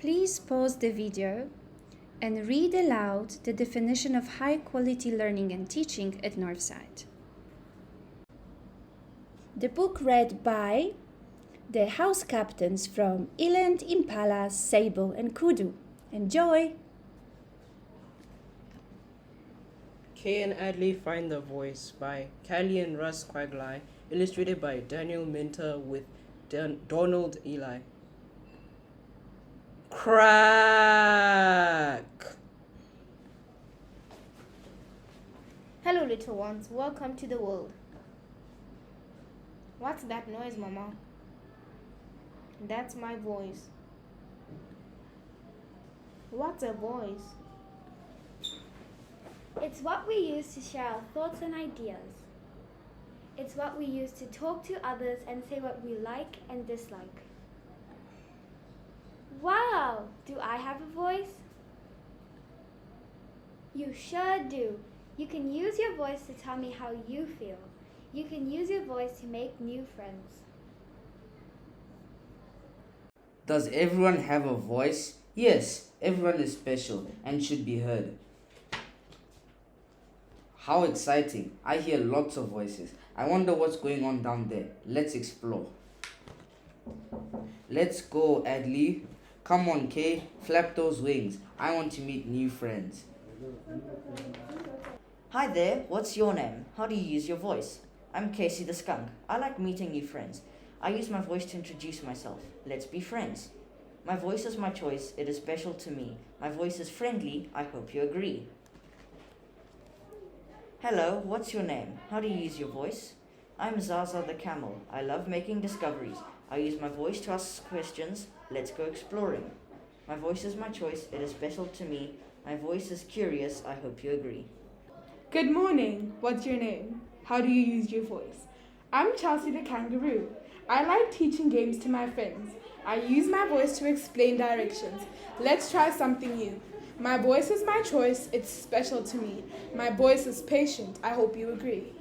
Please pause the video and read aloud the definition of high-quality learning and teaching at Northside. The book read by the house captains from Eland, Impala, Sable and Kudu. Enjoy! Kay and Adley Find the Voice by Callie and Russ Quaglai, illustrated by Daniel Minter with Donald Eli. Crack! Hello, little ones. Welcome to the world. What's that noise, Mama? That's my voice. What's a voice? It's what we use to share our thoughts and ideas. It's what we use to talk to others and say what we like and dislike. Wow! Do I have a voice? You sure do. You can use your voice to tell me how you feel. You can use your voice to make new friends. Does everyone have a voice? Yes, everyone is special and should be heard. How exciting! I hear lots of voices. I wonder what's going on down there. Let's explore. Let's go, Adley. Come on, Kay. Flap those wings. I want to meet new friends. Hi there, what's your name? How do you use your voice? I'm Casey the Skunk. I like meeting new friends. I use my voice to introduce myself. Let's be friends. My voice is my choice. It is special to me. My voice is friendly. I hope you agree. Hello, what's your name? How do you use your voice? I'm Zaza the Camel. I love making discoveries. I use my voice to ask questions. Let's go exploring. My voice is my choice. It is special to me. My voice is curious. I hope you agree. Good morning. What's your name? How do you use your voice? I'm Chelsea the Kangaroo. I like teaching games to my friends. I use my voice to explain directions. Let's try something new. My voice is my choice. It's special to me. My voice is patient. I hope you agree.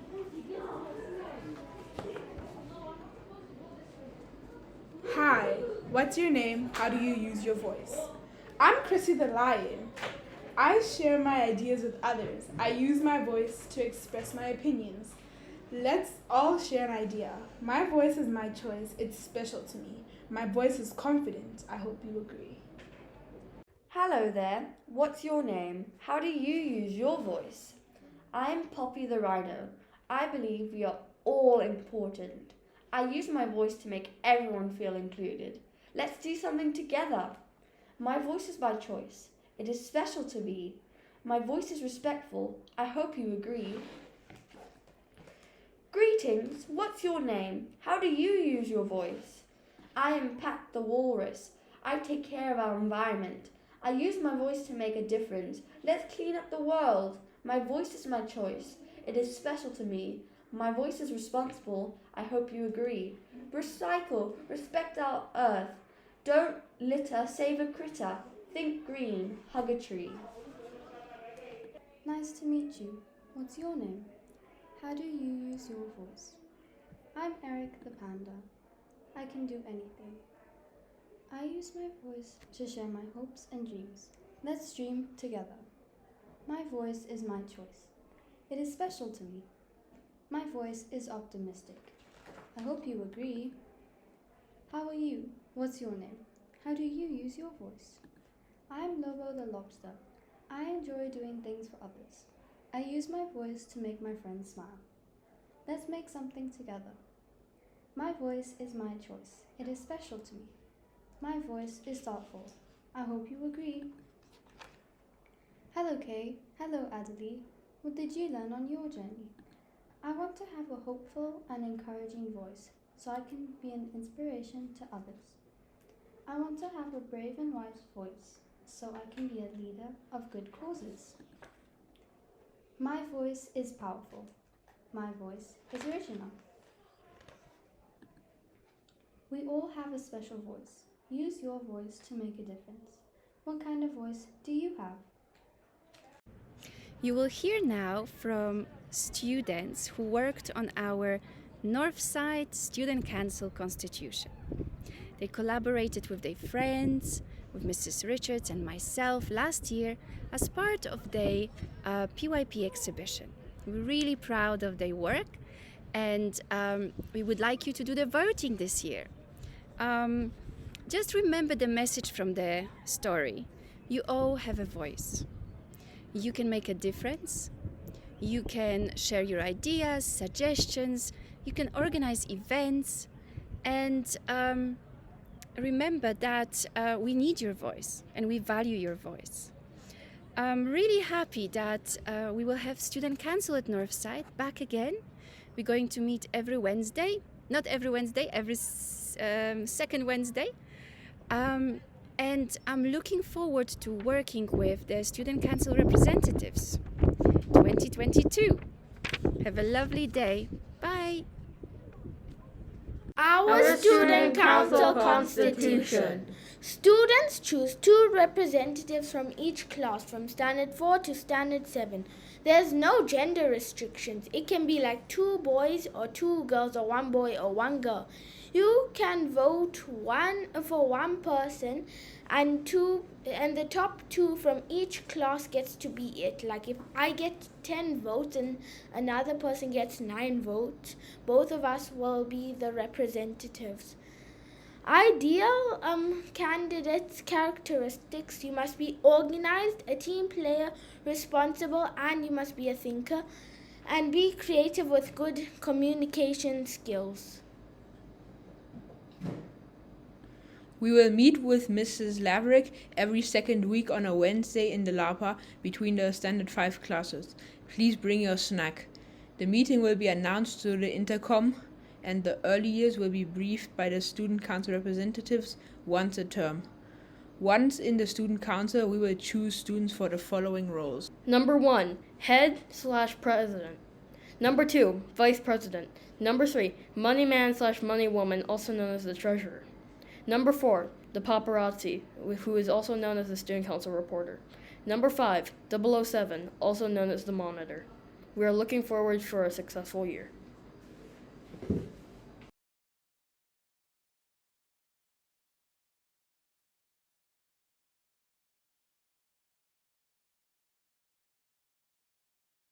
Hi. What's your name? How do you use your voice? I'm Chrissy the Lion. I share my ideas with others. I use my voice to express my opinions. Let's all share an idea. My voice is my choice. It's special to me. My voice is confident. I hope you agree. Hello there. What's your name? How do you use your voice? I'm Poppy the Rhino. I believe we are all important. I use my voice to make everyone feel included. Let's do something together. My voice is my choice. It is special to me. My voice is respectful. I hope you agree. Greetings. What's your name? How do you use your voice? I am Pat the Walrus. I take care of our environment. I use my voice to make a difference. Let's clean up the world. My voice is my choice. It is special to me. My voice is responsible. I hope you agree. Recycle. Respect our earth. Don't litter. Save a critter. Think green. Hug a tree. Nice to meet you. What's your name? How do you use your voice? I'm Eric the Panda. I can do anything. I use my voice to share my hopes and dreams. Let's dream together. My voice is my choice. It is special to me. My voice is optimistic. I hope you agree. How are you? What's your name? How do you use your voice? I'm Lobo the Lobster. I enjoy doing things for others. I use my voice to make my friends smile. Let's make something together. My voice is my choice. It is special to me. My voice is thoughtful. I hope you agree. Hello Kay. Hello Adley. What did you learn on your journey? I want to have a hopeful and encouraging voice so I can be an inspiration to others. I want to have a brave and wise voice so I can be a leader of good causes. My voice is powerful. My voice is original. We all have a special voice. Use your voice to make a difference. What kind of voice do you have? You will hear now from students who worked on our Northside Student Council Constitution. They collaborated with their friends, with Mrs. Richards and myself last year as part of the PYP exhibition. We're really proud of their work, and we would like you to do the voting this year. Just remember the message from the story. You all have a voice. You can make a difference. You can share your ideas, suggestions. You can organize events. And remember that we need your voice and we value your voice. I'm really happy that we will have Student Council at Northside back again. We're going to meet every Wednesday. Not every Wednesday, every second Wednesday. And I'm looking forward to working with the Student Council representatives. 2022. Have a lovely day. Bye. Our Student Council Constitution. Students choose 2 representatives from each class from Standard 4 to Standard 7. There's no gender restrictions. It can be like 2 boys or 2 girls or 1 boy or 1 girl. You can vote for one person, and the top 2 from each class gets to be it. Like if I get 10 votes and another person gets 9 votes, both of us will be the representatives. Ideal candidates' characteristics: you must be organized, a team player, responsible, and you must be a thinker, and be creative with good communication skills. We will meet with Mrs. Laverick every second week on a Wednesday in the Lapa between the Standard 5 classes. Please bring your snack. The meeting will be announced through the intercom, and the early years will be briefed by the Student Council representatives once a term. Once in the Student Council, we will choose students for the following roles. Number 1, head/president. Number 2, vice president. Number 3, money man/money woman, also known as the treasurer. Number 4, the paparazzi, who is also known as the Student Council reporter. Number 5, 007, also known as the monitor. We are looking forward for a successful year.